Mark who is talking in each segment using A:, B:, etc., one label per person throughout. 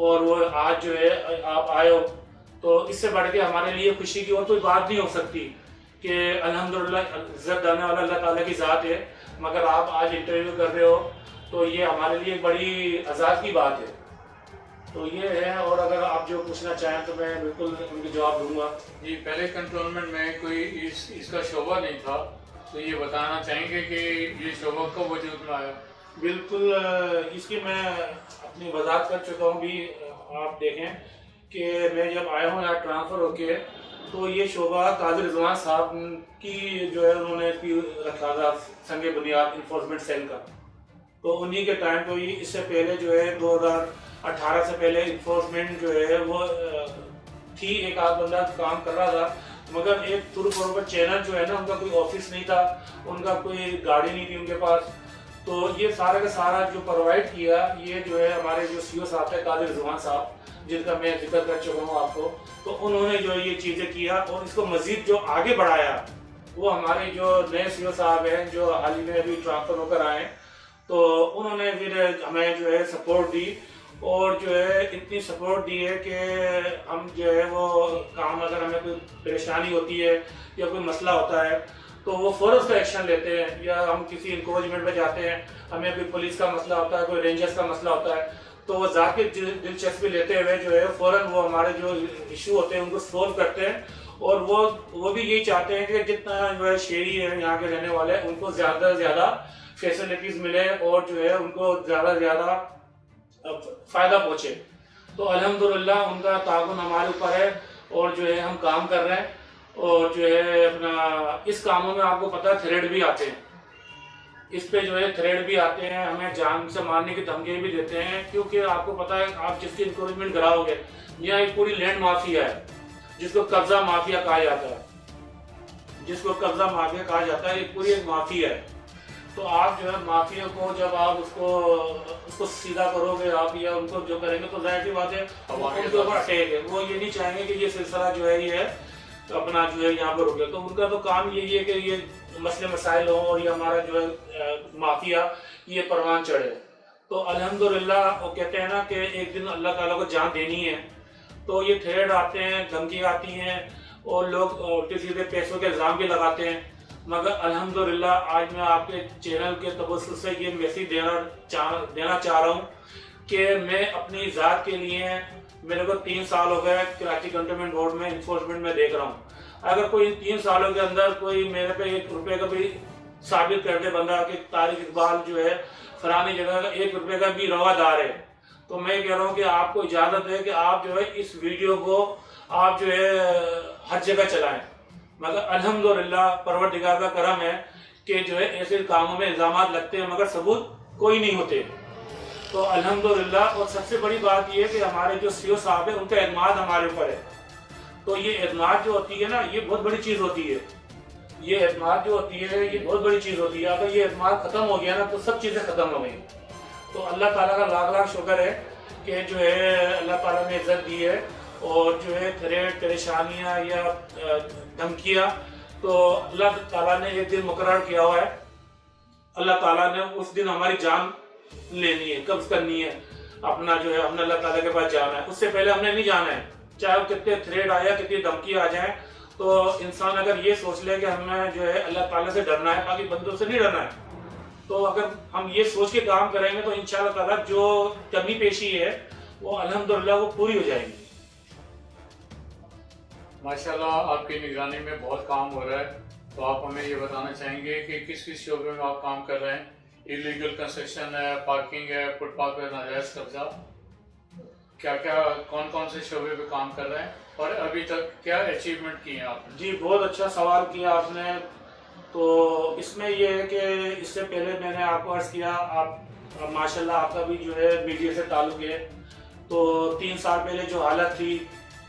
A: اور وہ آج جو ہے آپ آئے ہو تو اس سے بڑھ کے ہمارے لیے خوشی کی اور کوئی بات نہیں ہو سکتی کہ الحمدللہ عزت دینے والا اللہ تعالیٰ کی ذات ہے، مگر آپ آج انٹرویو کر رہے ہو تو یہ ہمارے لیے بڑی اعزاز کی بات ہے. تو یہ ہے، اور اگر آپ جو پوچھنا چاہیں تو میں بالکل ان کے جواب دوں گا.
B: جی، پہلے کنٹونمنٹ میں کوئی اس کا شعبہ نہیں تھا، تو یہ بتانا چاہیں گے کہ یہ شعبہ کب وجود میں آیا؟
A: بالکل، اس کی میں اپنی وضاحت کر چکا ہوں بھی. آپ دیکھیں کہ میں جب آیا ہوں یہاں ٹرانسفر ہو کے تو یہ شعبہ قاضی رضوان صاحب کی جو ہے انہوں نے رکھا تھا سنگ بنیاد انفورسمنٹ سیل کا. تو انہی کے ٹائم پہ اس سے پہلے جو ہے 2018 سے پہلے انفورسمنٹ جو ہے وہ تھی، ایک آدھ بندہ کام کر رہا تھا، مگر ایک تھرو پروپر چینل جو ہے نا، ان کا کوئی آفس نہیں تھا، ان کا کوئی گاڑی نہیں تھی ان کے پاس. تو یہ سارا کا سارا جو پرووائڈ کیا یہ جو ہے ہمارے جو سی او صاحب ہے قاضی رضوان صاحب، جن کا میں ذکر کر چکا ہوں آپ کو. تو انہوں نے جو یہ چیزیں کیا اور اس کو مزید جو آگے بڑھایا وہ ہمارے جو نئے سی او صاحب ہیں جو حال ہی میں ابھی ٹرانسفر ہو کر آئے، تو انہوں نے پھر ہمیں جو ہے سپورٹ دی، اور جو ہے اتنی سپورٹ دی ہے کہ ہم جو ہے وہ کام، اگر ہمیں کوئی پریشانی ہوتی ہے یا کوئی مسئلہ ہوتا ہے تو وہ فوراً اس کا ایکشن لیتے ہیں. یا ہم کسی انکوریجمنٹ میں جاتے ہیں، ہمیں کوئی پولیس کا مسئلہ ہوتا ہے، کوئی رینجرز کا مسئلہ ہوتا ہے، تو وہ ذاتی دلچسپی لیتے ہوئے جو ہے فوراً وہ ہمارے جو ایشو ہوتے ہیں ان کو سولو کرتے ہیں. اور وہ بھی یہی چاہتے ہیں کہ جتنا جو ہے شہری ہے یہاں کے رہنے والے ان کو زیادہ سے زیادہ فیسلٹیز ملے اور جو ہے ان کو زیادہ سے زیادہ فائدہ پہنچے. تو الحمدللہ ان کا تعاون ہمارے اوپر ہے، اور جو ہے ہم کام کر رہے ہیں. اور جو ہے اپنا اس کاموں میں آپ کو پتہ ہے تھریڈ بھی آتے ہیں، اس پہ جو ہے تھریڈ بھی آتے ہیں، ہمیں جان سے مارنے کی دھمکی بھی دیتے ہیں، کیونکہ آپ کو پتہ ہے آپ جس کی انکروچمنٹ کراؤ گے، یہاں ایک پوری لینڈ مافیا ہے جس کو قبضہ مافیا کہا جاتا ہے، ایک پوری ایک مافیا ہے. تو آپ جو ہے مافیا کو جب آپ اس کو سیدھا کرو گے آپ، یا ان کو جو کریں گے، تو ظاہر سی بات ہے ان کے اوپر اٹیک ہے. وہ یہ نہیں چاہیں گے کہ یہ سلسلہ جو ہے یہ اپنا جو ہے یہاں پر رکے. تو ان کا تو کام یہی ہے کہ یہ مسئلے مسائل ہوں اور یہ ہمارا جو ہے مافیا یہ پروان چڑھے. تو الحمدللہ وہ کہتے ہیں نا کہ ایک دن اللہ تعالیٰ کو جان دینی ہے، تو یہ تھریڈ آتے ہیں، دھمکی آتی ہیں، اور لوگ الٹے سیدھے پیسوں کے الزام بھی لگاتے ہیں. مگر الحمدللہ آج میں آپ کے چینل کے توسط سے یہ میسیج دینا چاہ رہا ہوں کہ میں اپنی ذات کے لیے، میرے کو 3 سال ہو گئے کراچی کنٹونمنٹ بورڈ میں انفورسمنٹ میں دیکھ رہا ہوں. اگر کوئی 3 سالوں کے اندر کوئی میرے پہ 1 روپے کا بھی ثابت کر دے بندہ کہ طارق اقبال جو ہے فلانی جگہ کا 1 روپے کا بھی روادار ہے، تو میں کہہ رہا ہوں کہ آپ کو اجازت ہے کہ آپ جو ہے اس ویڈیو کو آپ جو ہے ہر جگہ چلائیں. مگر الحمدللہ پروردگار کا کرم ہے کہ جو ہے ایسے کاموں میں الزامات لگتے ہیں مگر ثبوت کوئی نہیں ہوتے. تو الحمدللہ. اور سب سے بڑی بات یہ ہے کہ ہمارے جو سی او صاحب ہیں ان کا اعتماد ہمارے اوپر ہے. تو یہ اعتماد جو ہوتی ہے نا، یہ بہت بڑی چیز ہوتی ہے. یہ اعتماد جو ہوتی ہے یہ بہت بڑی چیز ہوتی ہے. اگر یہ اعتماد ختم ہو گیا نا تو سب چیزیں ختم ہو گئی. تو اللہ تعالیٰ کا لاکھ لاکھ شکر ہے کہ جو ہے اللہ تعالیٰ نے عزت دی ہے. اور جو ہے تھریڈ، پریشانیاں یا دھمکیاں، تو اللہ تعالیٰ نے ایک دن مقرر کیا ہوا ہے. اللہ تعالیٰ نے اس دن ہماری جان لینی ہے، قبض کرنی ہے. اپنا جو ہے ہم نے اللہ تعالیٰ کے پاس جانا ہے. اس سے پہلے ہم نے نہیں جانا ہے، چاہے وہ کتنے تھریڈ آیا، کتنی دھمکی آ جائیں. تو انسان اگر یہ سوچ لے کہ ہمیں جو ہے اللہ تعالیٰ سے ڈرنا ہے، باقی بندوں سے نہیں ڈرنا ہے، تو اگر ہم یہ سوچ کے کام کریں گے تو انشاءاللہ تعالیٰ جو کمی پیشی ہے وہ الحمدللہ وہ پوری ہو جائے گی.
B: ماشاءاللہ آپ کی نگرانی میں بہت کام ہو رہا ہے. تو آپ ہمیں یہ بتانا چاہیں گے کہ کس کس شعبے میں آپ کام کر رہے ہیں؟ ایلیگل کنسٹرکشن ہے، پارکنگ ہے، فٹ پاتھ پہ ناجائز قبضہ، کون کون سے شعبے پہ کام کر رہے ہیں اور ابھی تک کیا اچیومنٹ کی ہیں آپ نے؟
A: جی بہت اچھا سوال کیا آپ نے. تو اس میں یہ ہے کہ اس سے پہلے میں نے آپ کو عرض کیا، آپ ماشاءاللہ آپ کا بھی جو ہے میڈیا سے تعلق ہے. تو 3 سال پہلے جو حالت تھی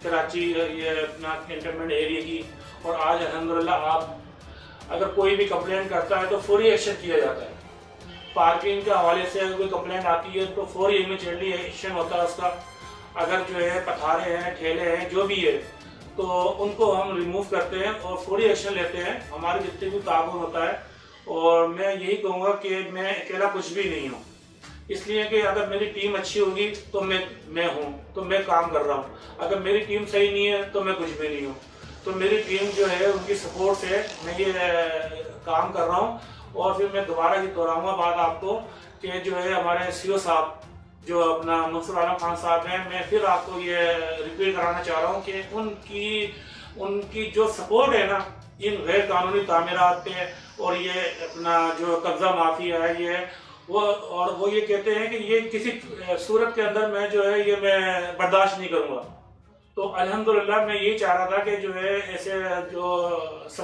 A: کراچی یہ اپنا کنٹونمنٹ ایریا کی، اور آج الحمدللہ آپ اگر کوئی بھی کمپلین کرتا ہے تو فوری ایکشن کیا جاتا ہے. پارکنگ کے حوالے سے اگر کوئی کمپلین آتی ہے تو فوری امیجیٹلی ایکشن ہوتا ہے اس کا. اگر جو ہے پتھارے ہیں، ٹھیلے ہیں، جو بھی ہے، تو ان کو ہم ریموو کرتے ہیں اور فوری ایکشن لیتے ہیں. ہمارے جتنے بھی تعاون ہوتا ہے. اور میں یہی کہوں گا کہ میں اکیلا کچھ بھی نہیں ہوں. اس لیے کہ اگر میری ٹیم اچھی ہوگی تو میں ہوں، تو میں کام کر رہا ہوں. اگر میری ٹیم صحیح نہیں ہے تو میں کچھ بھی نہیں ہوں. تو میری ٹیم جو ہے ان کی سپورٹ سے میں یہ کام کر رہا ہوں. اور پھر میں دوبارہ یہ دہراؤں گا بات آپ کو کہ جو ہے ہمارے سی او صاحب جو اپنا منصور عالم خان صاحب ہیں، میں پھر آپ کو یہ ریپیٹ کرانا چاہ رہا ہوں کہ ان کی جو سپورٹ ہے نا ان غیر قانونی تعمیرات پہ اور یہ اپنا جو قبضہ مافیا ہے وہ یہ کہتے ہیں کہ یہ کسی صورت کے اندر میں جو ہے یہ میں برداشت نہیں کروں گا. تو الحمدللہ میں یہی چاہ رہا تھا کہ جو ہے ایسے جو